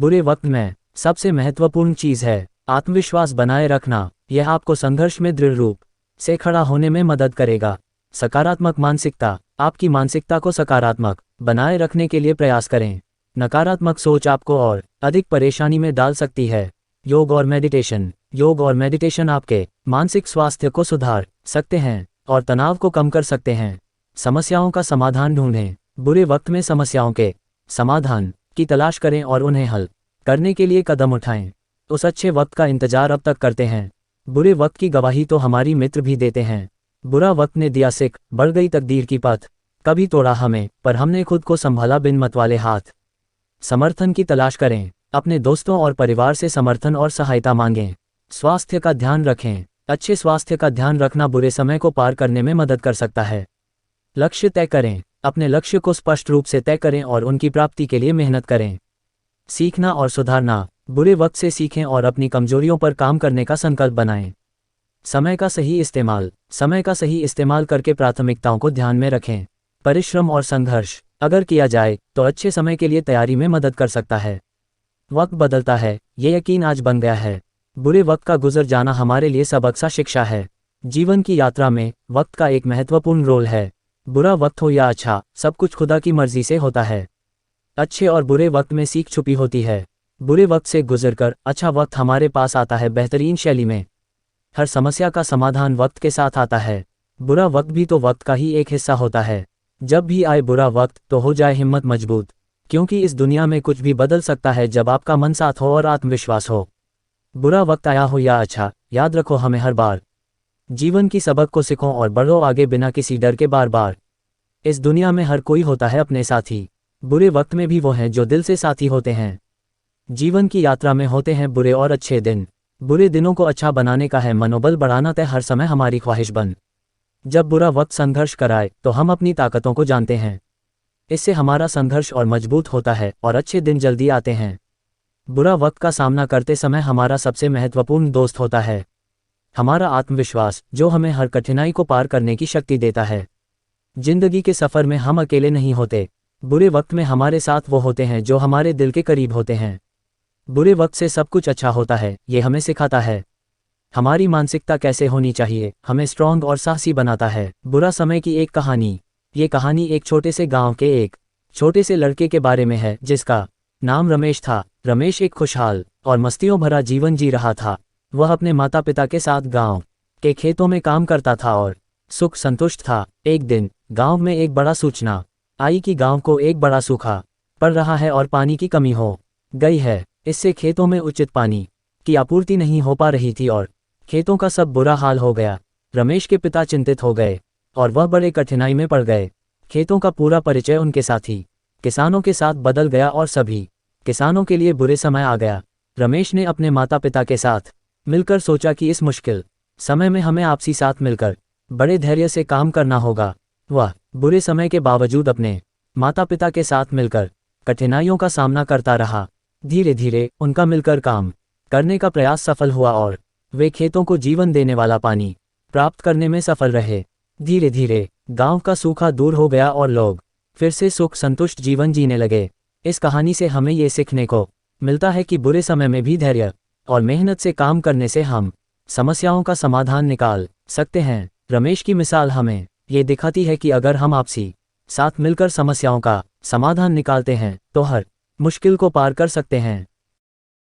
बुरे वक्त में सबसे महत्वपूर्ण चीज़ है आत्मविश्वास बनाए रखना। यह आपको संघर्ष में दृढ़ रूप से खड़ा होने में मदद करेगा। सकारात्मक मानसिकता, आपकी मानसिकता को सकारात्मक बनाए रखने के लिए प्रयास करें। नकारात्मक सोच आपको और अधिक परेशानी में डाल सकती है। योग और मेडिटेशन आपके मानसिक स्वास्थ्य को सुधार सकते हैं और तनाव को कम कर सकते हैं। समस्याओं का समाधान ढूंढें, बुरे वक्त में समस्याओं के समाधान की तलाश करें और उन्हें हल करने के लिए कदम उठाएं। उस अच्छे वक्त का इंतजार अब तक करते हैं। बुरे वक्त की गवाही तो हमारी मित्र भी देते हैं। बुरा वक्त ने दिया सिक, बढ़ गई तकदीर की पथ, कभी तोड़ा हमें पर हमने खुद को संभाला बिन मत वाले हाथ। समर्थन की तलाश करें, अपने दोस्तों और परिवार से समर्थन और सहायता मांगें। स्वास्थ्य का ध्यान रखें, अच्छे स्वास्थ्य का ध्यान रखना बुरे समय को पार करने में मदद कर सकता है। लक्ष्य तय करें, अपने लक्ष्य को स्पष्ट रूप से तय करें और उनकी प्राप्ति के लिए मेहनत करें। सीखना और सुधारना, बुरे वक्त से सीखें और अपनी कमजोरियों पर काम करने का संकल्प बनाएं। समय का सही इस्तेमाल करके प्राथमिकताओं को ध्यान में रखें। परिश्रम और संघर्ष अगर किया जाए तो अच्छे समय के लिए तैयारी में मदद कर सकता है। वक्त बदलता है, ये यकीन आज बन गया है। बुरे वक्त का गुजर जाना हमारे लिए सबक सा शिक्षा है। जीवन की यात्रा में वक्त का एक महत्वपूर्ण रोल है। बुरा वक्त हो या अच्छा, सब कुछ खुदा की मर्जी से होता है। अच्छे और बुरे वक्त में सीख छुपी होती है। बुरे वक्त से गुजरकर अच्छा वक्त हमारे पास आता है बेहतरीन शैली में। हर समस्या का समाधान वक्त के साथ आता है। बुरा वक्त भी तो वक्त का ही एक हिस्सा होता है। जब भी आए बुरा वक्त तो हो जाए हिम्मत मजबूत, क्योंकि इस दुनिया में कुछ भी बदल सकता है जब आपका मन साथ हो और आत्मविश्वास हो। बुरा वक्त आया हो या अच्छा, याद रखो हमें हर बार जीवन की सबक को सीखो और बढ़ो आगे बिना किसी डर के बार बार। इस दुनिया में हर कोई होता है अपने साथी। बुरे वक्त में भी वो हैं जो दिल से साथी होते हैं। जीवन की यात्रा में होते हैं बुरे और अच्छे दिन। बुरे दिनों को अच्छा बनाने का है मनोबल बढ़ाना तय हर समय हमारी ख्वाहिश बन। जब बुरा वक्त संघर्ष कराए तो हम अपनी ताकतों को जानते हैं। इससे हमारा संघर्ष और मजबूत होता है और अच्छे दिन जल्दी आते हैं। बुरा वक्त का सामना करते समय हमारा सबसे महत्वपूर्ण दोस्त होता है हमारा आत्मविश्वास, जो हमें हर कठिनाई को पार करने की शक्ति देता है। जिंदगी के सफ़र में हम अकेले नहीं होते। बुरे वक्त में हमारे साथ वो होते हैं जो हमारे दिल के करीब होते हैं। बुरे वक्त से सब कुछ अच्छा होता है, ये हमें सिखाता है हमारी मानसिकता कैसे होनी चाहिए, हमें स्ट्रॉन्ग और साहसी बनाता है। बुरा समय की एक कहानी। ये कहानी एक छोटे से गांव के एक छोटे से लड़के के बारे में है जिसका नाम रमेश था। रमेश एक खुशहाल और मस्तियों भरा जीवन जी रहा था। वह अपने माता पिता के साथ गांव के खेतों में काम करता था और सुख संतुष्ट था। एक दिन गांव में एक बड़ा सूचना आई कि गांव को एक बड़ा सूखा पड़ रहा है और पानी की कमी हो गई है। इससे खेतों में उचित पानी की आपूर्ति नहीं हो पा रही थी और खेतों का सब बुरा हाल हो गया। रमेश के पिता चिंतित हो गए और वह बड़े कठिनाई में पड़ गए। खेतों का पूरा परिचय उनके साथी किसानों के साथ बदल गया और सभी किसानों के लिए बुरे समय आ गया। रमेश ने अपने माता पिता के साथ मिलकर सोचा कि इस मुश्किल समय में हमें आपसी साथ मिलकर बड़े धैर्य से काम करना होगा। वह बुरे समय के बावजूद अपने माता पिता के साथ मिलकर कठिनाइयों का सामना करता रहा। धीरे धीरे उनका मिलकर काम करने का प्रयास सफल हुआ और वे खेतों को जीवन देने वाला पानी प्राप्त करने में सफल रहे। धीरे धीरे गांव का सूखा दूर हो गया और लोग फिर से सुख संतुष्ट जीवन जीने लगे। इस कहानी से हमें ये सीखने को मिलता है कि बुरे समय में भी धैर्य और मेहनत से काम करने से हम समस्याओं का समाधान निकाल सकते हैं। रमेश की मिसाल हमें ये दिखाती है कि अगर हम आपसी साथ मिलकर समस्याओं का समाधान निकालते हैं तो हर मुश्किल को पार कर सकते हैं।